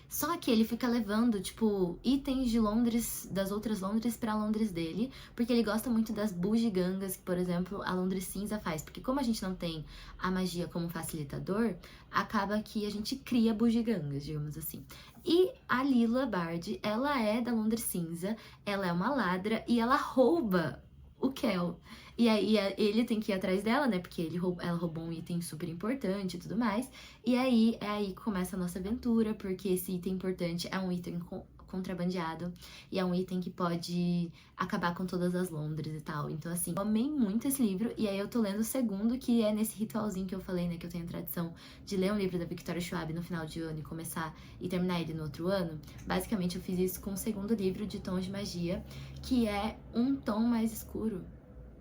Só que ele fica levando, tipo, itens de Londres, das outras Londres pra Londres dele, porque ele gosta muito das bugigangas que, por exemplo, a Londres cinza faz. Porque como a gente não tem a magia como facilitador, acaba que a gente cria bugigangas, digamos assim. E a Lila Bard, ela é da Londres cinza, ela é uma ladra e ela rouba o Kel. E aí ele tem que ir atrás dela, né? Porque ela roubou um item super importante e tudo mais. E aí é aí que começa a nossa aventura, porque esse item importante é um item contrabandeado e é um item que pode acabar com todas as Londres e tal. Então, assim, eu amei muito esse livro. E aí eu tô lendo o segundo, que é nesse ritualzinho que eu falei, né? Que eu tenho a tradição de ler um livro da Victoria Schwab no final de ano e começar e terminar ele no outro ano. Basicamente, eu fiz isso com o segundo livro de Tons de Magia, que é Um Tom Mais Escuro.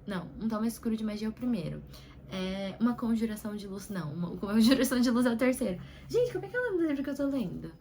Não, Um Tom Mais Escuro de Magia é o primeiro. Uma Conjuração de Luz, não. Uma Conjuração de Luz é o terceiro. Gente, como é que é o nome do livro que eu tô lendo?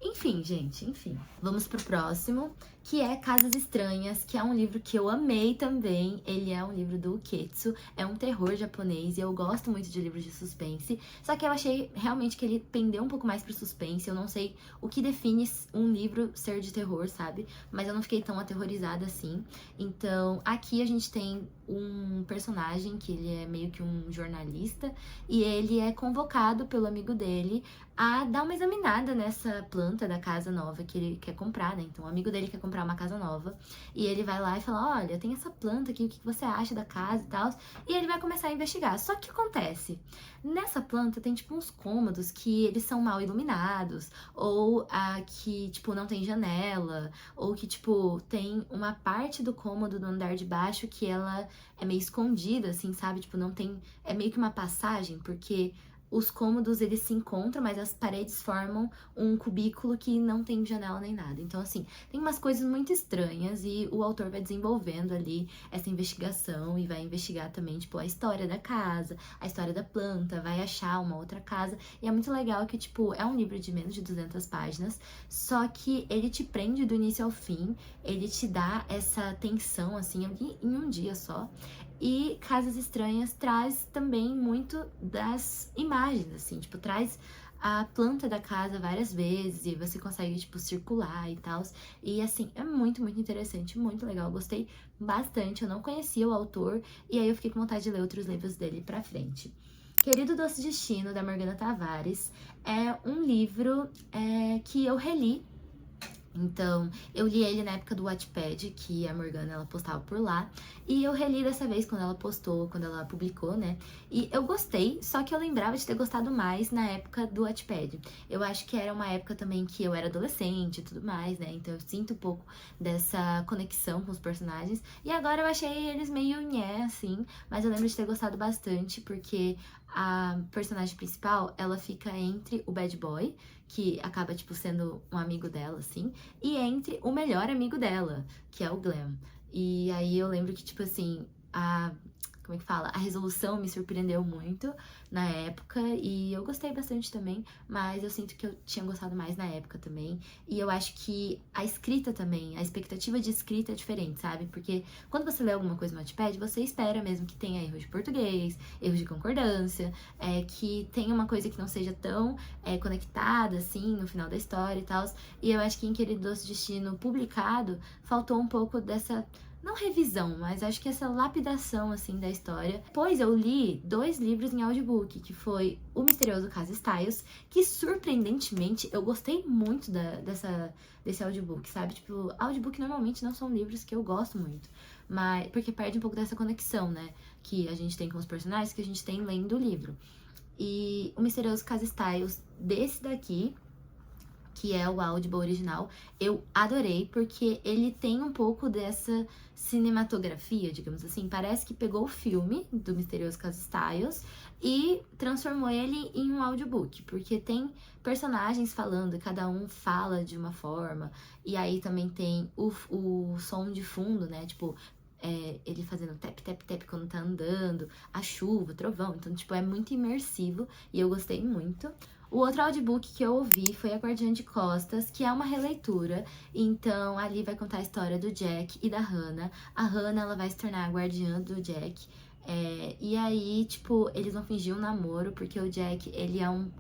Enfim, gente, enfim. Vamos pro próximo, que é Casas Estranhas, que é um livro que eu amei também. Ele é um livro do Uketsu, é um terror japonês e eu gosto muito de livros de suspense. Só que eu achei realmente que ele pendeu um pouco mais pro suspense. Eu não sei o que define um livro ser de terror, sabe? Mas eu não fiquei tão aterrorizada assim. Então, aqui a gente tem um personagem que ele é meio que um jornalista e ele é convocado pelo amigo dele a dar uma examinada nessa planta da casa nova que ele quer comprar, né? Então, o amigo dele quer comprar uma casa nova e ele vai lá e fala: olha, tem essa planta aqui, o que você acha da casa e tal? E ele vai começar a investigar. Só que o que acontece? Nessa planta tem, tipo, uns cômodos que eles são mal iluminados, ou que, tipo, não tem janela, ou que, tipo, tem uma parte do cômodo do andar de baixo que ela é meio escondida, assim, sabe? Tipo, não tem... É meio que uma passagem, porque os cômodos, eles se encontram, mas as paredes formam um cubículo que não tem janela nem nada. Então, assim, tem umas coisas muito estranhas e o autor vai desenvolvendo ali essa investigação e vai investigar também, tipo, a história da casa, a história da planta, vai achar uma outra casa. E é muito legal que, tipo, é um livro de menos de 200 páginas, só que ele te prende do início ao fim, ele te dá essa tensão, assim, em um dia só. E Casas Estranhas traz também muito das imagens, assim, tipo, traz a planta da casa várias vezes e você consegue, tipo, circular e tal. E, assim, é muito, muito interessante, muito legal. Eu gostei bastante, eu não conhecia o autor e aí eu fiquei com vontade de ler outros livros dele pra frente. Querido Doce Destino, da Morgana Tavares, é um livro que eu reli Então, eu li ele na época do Wattpad, que a Morgana, ela postava por lá. E eu reli dessa vez, quando ela postou, quando ela publicou, né? E eu gostei, só que eu lembrava de ter gostado mais na época do Wattpad. Eu acho que era uma época também que eu era adolescente e tudo mais, né? Então eu sinto um pouco dessa conexão com os personagens. E agora eu achei eles meio nhé, assim. Mas eu lembro de ter gostado bastante, porque a personagem principal, ela fica entre o bad boy, que acaba, tipo, sendo um amigo dela, assim, e entre o melhor amigo dela, que é o Glenn. E aí eu lembro que, tipo assim, como é que fala? A resolução me surpreendeu muito na época e eu gostei bastante também, mas eu sinto que eu tinha gostado mais na época também. E eu acho que a escrita também, a expectativa de escrita é diferente, sabe? Porque quando você lê alguma coisa no Wattpad, você espera mesmo que tenha erros de português, erros de concordância, que tenha uma coisa que não seja tão conectada, assim, no final da história e tal. E eu acho que em Querido Doce Destino publicado, faltou um pouco dessa, não revisão, mas acho que essa lapidação, assim, da história. Pois eu li 2 livros em audiobook, que foi O Misterioso Caso Styles, que surpreendentemente eu gostei muito desse audiobook, sabe? Tipo, audiobook normalmente não são livros que eu gosto muito, mas porque perde um pouco dessa conexão, né? Que a gente tem com os personagens, que a gente tem lendo o livro. E O Misterioso Caso Styles, desse daqui, que é o Audible original, eu adorei, porque ele tem um pouco dessa cinematografia, digamos assim. Parece que pegou o filme do Misterioso Caso Styles e transformou ele em um audiobook, porque tem personagens falando, cada um fala de uma forma, e aí também tem o som de fundo, né? Tipo, ele fazendo tap, tap, tap quando tá andando, a chuva, trovão. Então, tipo, é muito imersivo e eu gostei muito. O outro audiobook que eu ouvi foi A Guardiã de Costas, que é uma releitura. Então, ali vai contar a história do Jack e da Hannah. A Hannah, ela vai se tornar a guardiã do Jack. E aí, tipo, eles vão fingir um namoro, porque o Jack, ele é um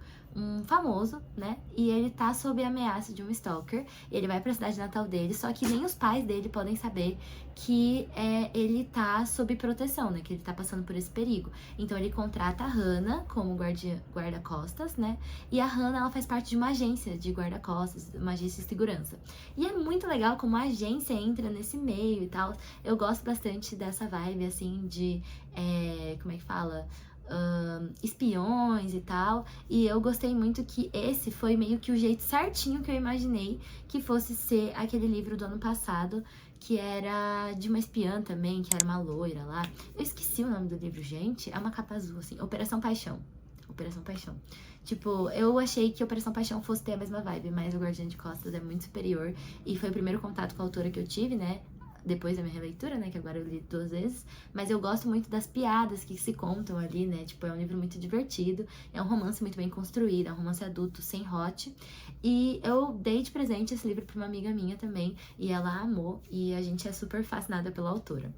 famoso, né? E ele tá sob a ameaça de um stalker. Ele vai pra cidade natal dele, só que nem os pais dele podem saber que ele tá sob proteção, né? Que ele tá passando por esse perigo. Então ele contrata a Hannah como guarda-costas, né? E a Hannah, ela faz parte de uma agência de guarda-costas, uma agência de segurança. E é muito legal como a agência entra nesse meio e tal. Eu gosto bastante dessa vibe, assim, de... como é que fala? Espiões e tal. E eu gostei muito que esse foi meio que o jeito certinho que eu imaginei que fosse ser aquele livro do ano passado, que era de uma espiã também, que era uma loira lá. Eu esqueci o nome do livro, gente. É uma capa azul, assim. Operação Paixão. Operação Paixão. Tipo, eu achei que Operação Paixão fosse ter a mesma vibe, mas o Guardiã de Costas é muito superior. E foi o primeiro contato com a autora que eu tive, né? Depois da minha releitura, né, que agora eu li 2 vezes, mas eu gosto muito das piadas que se contam ali, né, tipo, é um livro muito divertido, é um romance muito bem construído, é um romance adulto sem hot, e eu dei de presente esse livro pra uma amiga minha também, e ela amou, e a gente é super fascinada pela autora.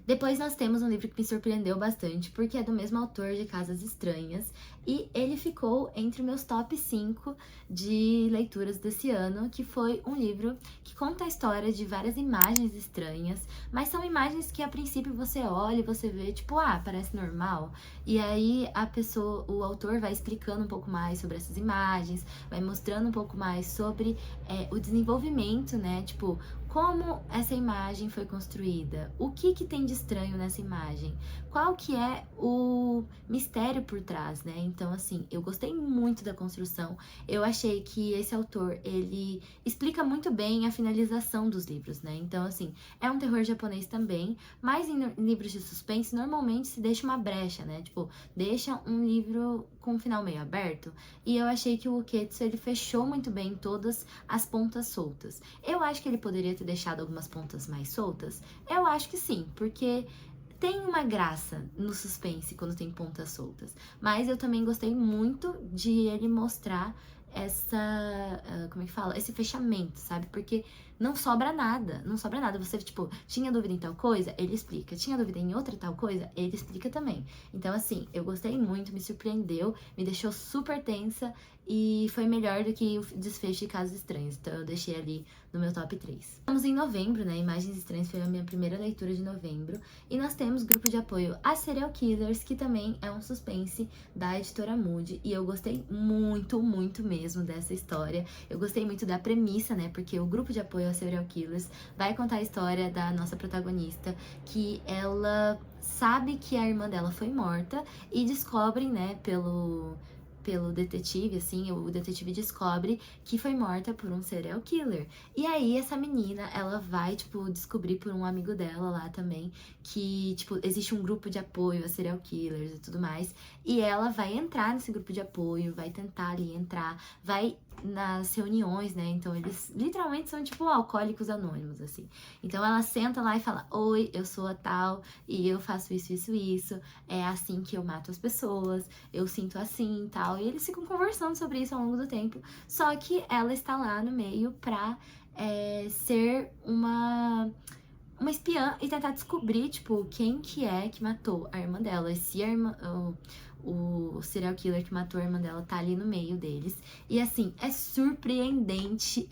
Depois nós temos um livro que me surpreendeu bastante, porque é do mesmo autor de Casas Estranhas, e ele ficou entre meus top 5 de leituras desse ano, que foi um livro que conta a história de várias imagens estranhas, mas são imagens que a princípio você olha e você vê, tipo, parece normal. E aí o autor vai explicando um pouco mais sobre essas imagens, vai mostrando um pouco mais sobre o desenvolvimento, né, tipo, como essa imagem foi construída, o que tem de estranho nessa imagem, qual que é o mistério por trás, né? Então, assim, eu gostei muito da construção, eu achei que esse autor, ele explica muito bem a finalização dos livros, né? Então, assim, é um terror japonês também, mas em livros de suspense, normalmente se deixa uma brecha, né? Tipo, deixa um livro com um final meio aberto, e eu achei que o Uketsu, ele fechou muito bem todas as pontas soltas. Eu acho que ele poderia ter deixado algumas pontas mais soltas? Eu acho que sim, porque tem uma graça no suspense quando tem pontas soltas. Mas eu também gostei muito de ele mostrar como é que fala? Esse fechamento, sabe? Porque não sobra nada, não sobra nada. Você, tipo, tinha dúvida em tal coisa? Ele explica. Tinha dúvida em outra tal coisa? Ele explica também. Então, assim, eu gostei muito, me surpreendeu, me deixou super tensa e foi melhor do que o desfecho de Casos Estranhos. Então, eu deixei ali no meu top 3. Estamos em novembro, né? Imagens Estranhas foi a minha primeira leitura de novembro. E nós temos grupo de apoio a Serial Killers, que também é um suspense da editora Mood. E eu gostei muito, muito mesmo dessa história. Eu gostei muito da premissa, né? Porque o grupo de apoio a Serial Killers vai contar a história da nossa protagonista, que ela sabe que a irmã dela foi morta e descobrem, né, pelo detetive, assim, o detetive descobre que foi morta por um serial killer. E aí, essa menina, ela vai, tipo, descobrir por um amigo dela lá também que, tipo, existe um grupo de apoio a serial killers e tudo mais. E ela vai entrar nesse grupo de apoio, vai tentar ali entrar, vai nas reuniões, né? Então, eles literalmente são, tipo, alcoólicos anônimos, assim. Então, ela senta lá e fala: oi, eu sou a tal, e eu faço isso, isso, isso. É assim que eu mato as pessoas, eu sinto assim e tal. E eles ficam conversando sobre isso ao longo do tempo. Só que ela está lá no meio pra ser uma espiã e tentar descobrir, tipo, quem que é que matou a irmã dela. E se a irmã, o serial killer que matou a irmã dela tá ali no meio deles. E assim, é surpreendente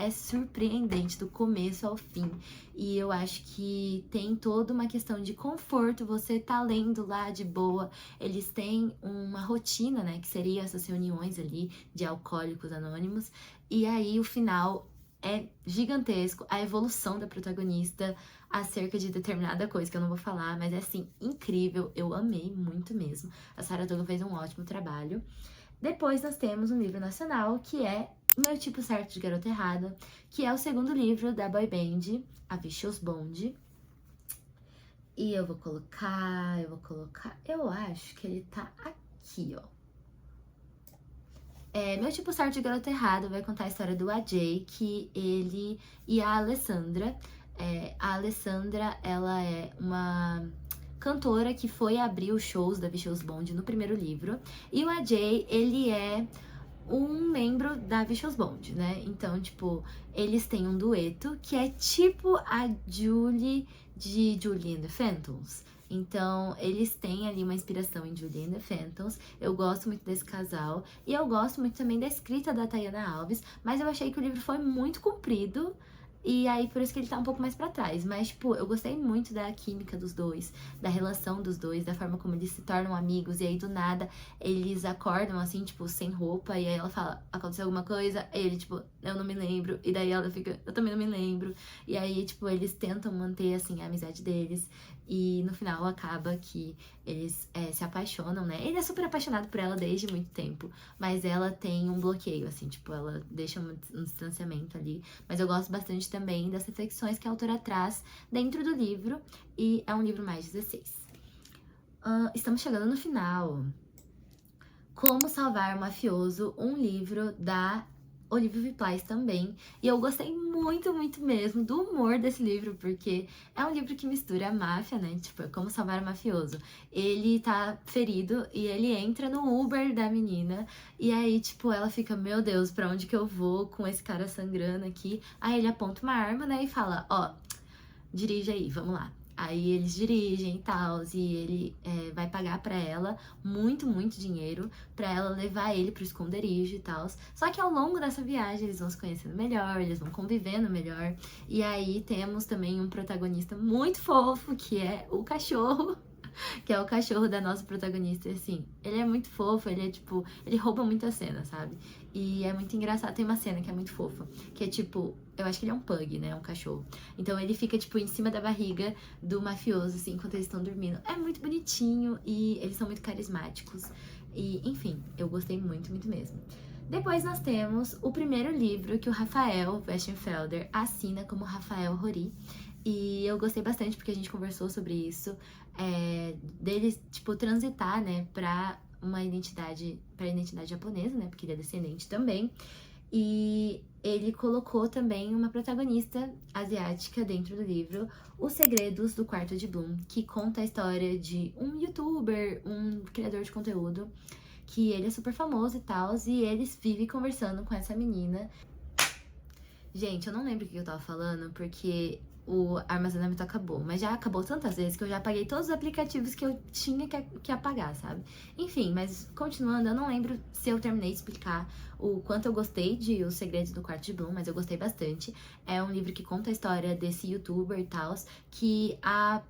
do começo ao fim. E eu acho que tem toda uma questão de conforto, você tá lendo lá de boa. Eles têm uma rotina, né, que seria essas reuniões ali de alcoólicos anônimos. E aí o final é gigantesco, a evolução da protagonista acerca de determinada coisa que eu não vou falar, mas é assim, incrível, eu amei muito mesmo. A Saratoga fez um ótimo trabalho. Depois nós temos um livro nacional, que é Meu Tipo Certo de Garota Errada, que é o segundo livro da boy band, a Vicious Bond. E eu acho que ele tá aqui, ó. Meu Tipo Certo de Garota Errada vai contar a história do AJ, que ele e a Alessandra. A Alessandra, ela é uma cantora que foi abrir os shows da Vicious Bond no primeiro livro. E o AJ, ele é um membro da Vicious Bond, né? Então, tipo, eles têm um dueto que é tipo a Julie de Julie and the Phantoms. Então, eles têm ali uma inspiração em Julie and the Phantoms. Eu gosto muito desse casal. E eu gosto muito também da escrita da Tayana Alves. Mas eu achei que o livro foi muito comprido. E aí, por isso que ele tá um pouco mais pra trás. Mas, tipo, eu gostei muito da química dos dois, da relação dos dois, da forma como eles se tornam amigos. E aí, do nada, eles acordam, assim, tipo, sem roupa. E aí ela fala, aconteceu alguma coisa? E ele, tipo, eu não me lembro. E daí ela fica, eu também não me lembro. E aí, tipo, eles tentam manter, assim, a amizade deles. E no final acaba que eles se apaixonam, né? Ele é super apaixonado por ela desde muito tempo. Mas ela tem um bloqueio, assim, tipo, ela deixa um distanciamento ali. Mas eu gosto bastante também das reflexões que a autora traz dentro do livro. E é um livro mais 16. Estamos chegando no final. Como Salvar o Mafioso, um livro da Olivia Viplais também. E eu gostei muito, muito mesmo do humor desse livro, porque é um livro que mistura a máfia, né? Tipo, Como Salvar o Mafioso. Ele tá ferido e ele entra no Uber da menina. E aí, tipo, ela fica, meu Deus, pra onde que eu vou com esse cara sangrando aqui? Aí ele aponta uma arma, né? E fala, ó, dirige aí, vamos lá. Aí eles dirigem e tal, e ele vai pagar pra ela muito, muito dinheiro pra ela levar ele pro esconderijo e tal. Só que ao longo dessa viagem eles vão se conhecendo melhor, eles vão convivendo melhor. E aí temos também um protagonista muito fofo, que é o cachorro. Que é o cachorro da nossa protagonista, e assim, ele é muito fofo, ele é tipo, ele rouba muito a cena, sabe? E é muito engraçado, tem uma cena que é muito fofa, que é tipo, eu acho que ele é um pug, né, um cachorro. Então ele fica, tipo, em cima da barriga do mafioso, assim, enquanto eles estão dormindo. É muito bonitinho e eles são muito carismáticos. E, enfim, eu gostei muito, muito mesmo. Depois nós temos o primeiro livro que o Rafael Westenfelder assina como Rafael Rori. E eu gostei bastante porque a gente conversou sobre isso, dele, tipo, transitar, né, pra a identidade japonesa, né, porque ele é descendente também. E ele colocou também uma protagonista asiática dentro do livro, Os Segredos do Quarto de Bloom, que conta a história de um youtuber, um criador de conteúdo, que ele é super famoso e tal, e eles vivem conversando com essa menina. Gente, eu não lembro o que eu tava falando, porque o armazenamento acabou. Mas já acabou tantas vezes que eu já apaguei todos os aplicativos que eu tinha que apagar, sabe? Enfim, mas continuando, eu não lembro se eu terminei de explicar o quanto eu gostei de Os Segredos do Quarto de Bloom, mas eu gostei bastante. É um livro que conta a história desse youtuber e tal, que a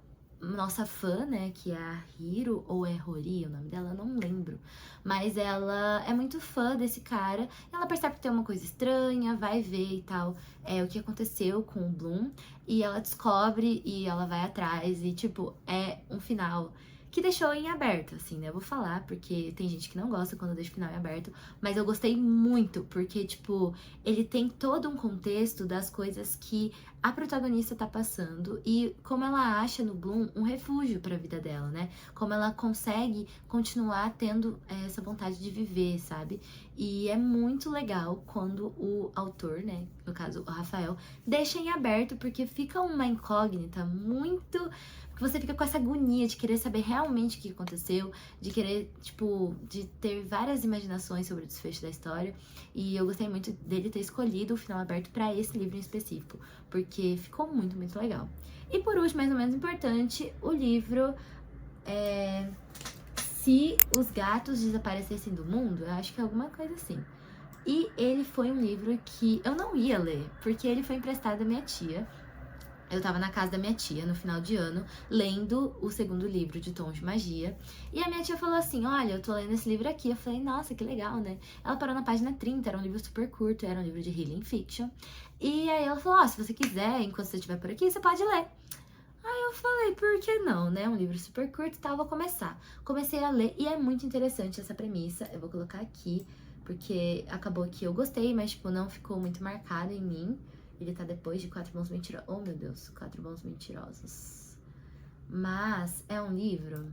nossa fã, né, que é a Hiro, ou é Hori, o nome dela, eu não lembro. Mas ela é muito fã desse cara, ela percebe que tem uma coisa estranha, vai ver e tal, o que aconteceu com o Bloom, e ela descobre e ela vai atrás, e tipo, é um final que deixou em aberto, assim, né? Eu vou falar, porque tem gente que não gosta quando deixa o final em aberto, mas eu gostei muito, porque, tipo, ele tem todo um contexto das coisas que a protagonista tá passando e como ela acha no Bloom um refúgio pra vida dela, né? Como ela consegue continuar tendo essa vontade de viver, sabe? E é muito legal quando o autor, né, no caso o Rafael, deixa em aberto porque fica uma incógnita muito que você fica com essa agonia de querer saber realmente o que aconteceu, de querer, tipo, de ter várias imaginações sobre o desfecho da história. E eu gostei muito dele ter escolhido o final aberto pra esse livro em específico, porque ficou muito, muito legal. E por último, mais ou menos importante, o livro Se os Gatos Desaparecessem do Mundo, eu acho que é alguma coisa assim. E ele foi um livro que eu não ia ler, porque ele foi emprestado da minha tia. Eu tava na casa da minha tia no final de ano, lendo o segundo livro de Tons de Magia. E a minha tia falou assim: Olha, eu tô lendo esse livro aqui. Eu falei: Nossa, que legal, né? Ela parou na página 30, era um livro super curto, era um livro de healing fiction. E aí ela falou: Ó, se você quiser, enquanto você estiver por aqui, você pode ler. Aí eu falei: Por que não, né? Um livro super curto e tal, vou começar. Comecei a ler e é muito interessante essa premissa. Eu vou colocar aqui, porque acabou que eu gostei, mas, tipo, não ficou muito marcado em mim. Ele tá depois de Quatro Bons Mentirosos. Oh, meu Deus, Quatro Bons Mentirosos. Mas é um livro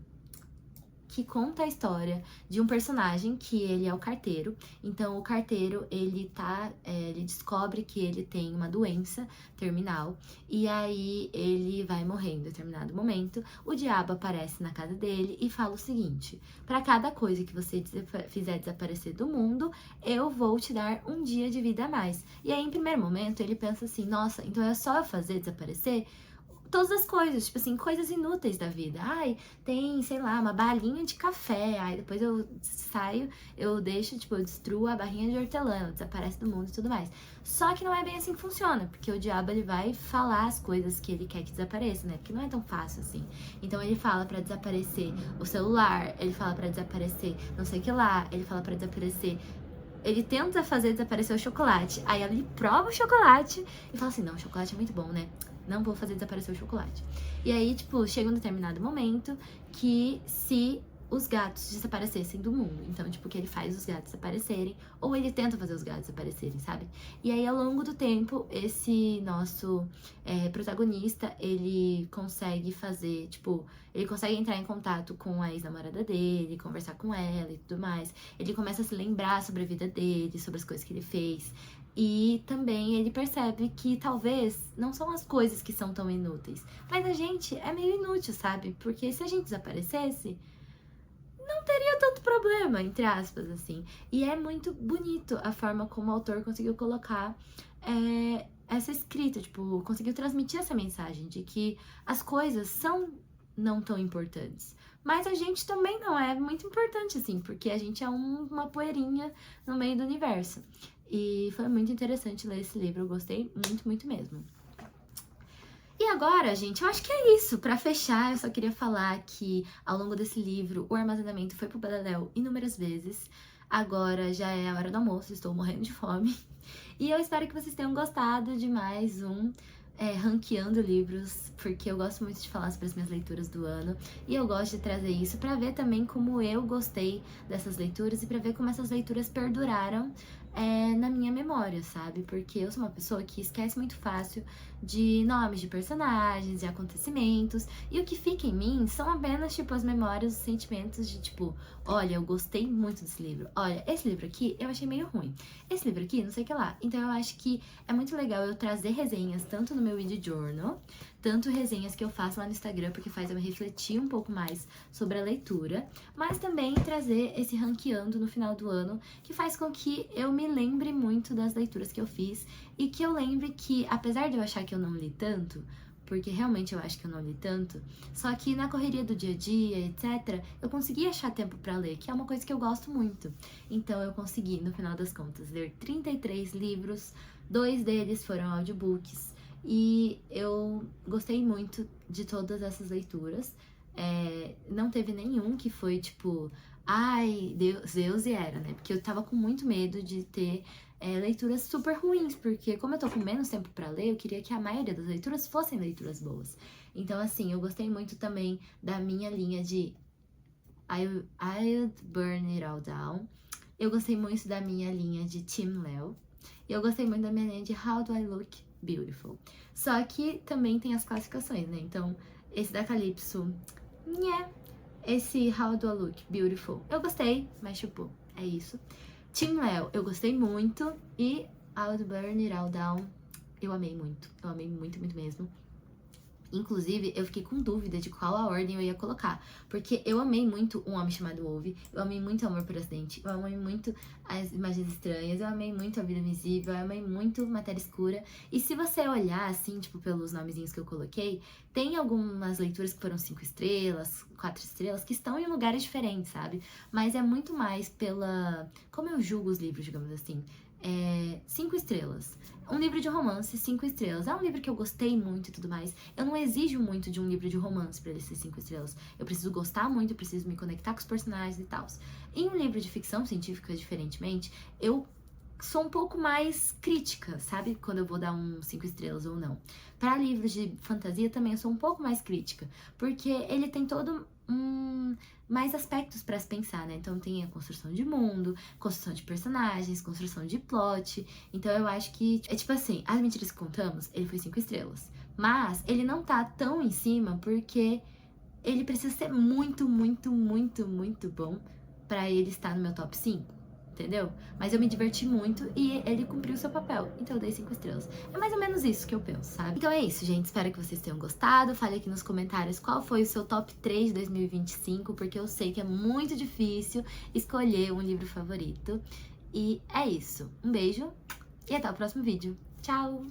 que conta a história de um personagem que ele é o carteiro. Então, o carteiro, ele descobre que ele tem uma doença terminal e aí ele vai morrer em determinado momento. O diabo aparece na casa dele e fala o seguinte: para cada coisa que você fizer desaparecer do mundo, eu vou te dar um dia de vida a mais. E aí, em primeiro momento, ele pensa assim: nossa, então é só eu fazer desaparecer todas as coisas, tipo assim, coisas inúteis da vida. Ai, tem, sei lá, uma balinha de café. Aí depois eu saio, eu deixo, tipo, eu destruo a barrinha de hortelã, desaparece do mundo e tudo mais. Só que não é bem assim que funciona, porque o diabo ele vai falar as coisas que ele quer que desapareça, né? Porque não é tão fácil assim. Então ele fala pra desaparecer o celular, ele fala pra desaparecer não sei o que lá, ele fala pra desaparecer. Ele tenta fazer desaparecer o chocolate. Aí ele prova o chocolate e fala assim: não, o chocolate é muito bom, né? Não vou fazer desaparecer o chocolate. E aí, tipo, chega um determinado momento que se os gatos desaparecessem do mundo. Então, tipo, que ele faz os gatos desaparecerem, ou ele tenta fazer os gatos desaparecerem, sabe? E aí, ao longo do tempo, esse nosso protagonista, ele consegue fazer, tipo, ele consegue entrar em contato com a ex-namorada dele, conversar com ela e tudo mais. Ele começa a se lembrar sobre a vida dele, sobre as coisas que ele fez. E também ele percebe que talvez não são as coisas que são tão inúteis, mas a gente é meio inútil, sabe? Porque se a gente desaparecesse, não teria tanto problema, entre aspas, assim. E é muito bonito a forma como o autor conseguiu colocar essa escrita, tipo, conseguiu transmitir essa mensagem de que as coisas são não tão importantes. Mas a gente também não é muito importante, assim, porque a gente é uma poeirinha no meio do universo. E foi muito interessante ler esse livro, eu gostei muito, muito mesmo. E agora, gente, eu acho que é isso. Pra fechar, eu só queria falar que ao longo desse livro, o armazenamento foi pro beleléu inúmeras vezes. Agora já é a hora do almoço, estou morrendo de fome. E eu espero que vocês tenham gostado de mais um ranqueando livros, porque eu gosto muito de falar sobre as minhas leituras do ano e eu gosto de trazer isso pra ver também como eu gostei dessas leituras e pra ver como essas leituras perduraram na minha memória, sabe? Porque eu sou uma pessoa que esquece muito fácil de nomes de personagens, de acontecimentos, e o que fica em mim são apenas, tipo, as memórias, os sentimentos de, tipo, olha, eu gostei muito desse livro, olha, esse livro aqui eu achei meio ruim, esse livro aqui não sei o que lá. Então eu acho que é muito legal eu trazer resenhas tanto no meu Read Journal, tanto resenhas que eu faço lá no Instagram, porque faz eu refletir um pouco mais sobre a leitura, mas também trazer esse ranqueando no final do ano, que faz com que eu me lembre muito das leituras que eu fiz e que eu lembre que, apesar de eu achar que eu não li tanto, porque realmente eu acho que eu não li tanto, só que na correria do dia a dia, etc., eu consegui achar tempo pra ler, que é uma coisa que eu gosto muito. Então eu consegui, no final das contas, ler 33 livros, 2 deles foram audiobooks, e eu gostei muito de todas essas leituras. Não teve nenhum que foi tipo, ai, Deus e era, né? Porque eu tava com muito medo de ter leituras super ruins, porque como eu tô com menos tempo pra ler, eu queria que a maioria das leituras fossem leituras boas. Então, assim, eu gostei muito também da minha linha de I'll Burn It All Down. Eu gostei muito da minha linha de Team Léo. E eu gostei muito da minha linha de How Do I Look Beautiful. Só que também tem as classificações, né? Então, esse da Calypso, nhé. Esse How Do I Look Beautiful, eu gostei, mas tipo, é isso. Team Léo, eu gostei muito. E I'll Burn It All Down, eu amei muito. Eu amei muito, muito mesmo. Inclusive, eu fiquei com dúvida de qual a ordem eu ia colocar. Porque eu amei muito Um Homem Chamado Ove, eu amei muito Amor por Acidente, eu amei muito As Imagens Estranhas, eu amei muito A Vida Invisível, eu amei muito Matéria Escura. E se você olhar, assim, tipo, pelos nomezinhos que eu coloquei, tem algumas leituras que foram 5 estrelas, 4 estrelas, que estão em lugares diferentes, sabe? Mas é muito mais pela... como eu julgo os livros, digamos assim. 5 estrelas. Um livro de romance, 5 estrelas. É um livro que eu gostei muito e tudo mais. Eu não exijo muito de um livro de romance pra ele ser 5 estrelas. Eu preciso gostar muito, eu preciso me conectar com os personagens e tal. Em um livro de ficção científica, diferentemente, eu sou um pouco mais crítica, sabe? Quando eu vou dar 5 estrelas ou não. Para livros de fantasia também eu sou um pouco mais crítica, porque ele tem todo mais aspectos para se pensar, né? Então tem a construção de mundo, construção de personagens, construção de plot. Então eu acho que é tipo assim, As Mentiras que Contamos, ele foi 5 estrelas. Mas ele não tá tão em cima porque ele precisa ser muito, muito, muito, muito bom para ele estar no meu top 5. Entendeu? Mas eu me diverti muito e ele cumpriu o seu papel. Então eu dei 5 estrelas. É mais ou menos isso que eu penso, sabe? Então é isso, gente. Espero que vocês tenham gostado. Fale aqui nos comentários qual foi o seu top 3 de 2025, porque eu sei que é muito difícil escolher um livro favorito. E é isso. Um beijo e até o próximo vídeo. Tchau!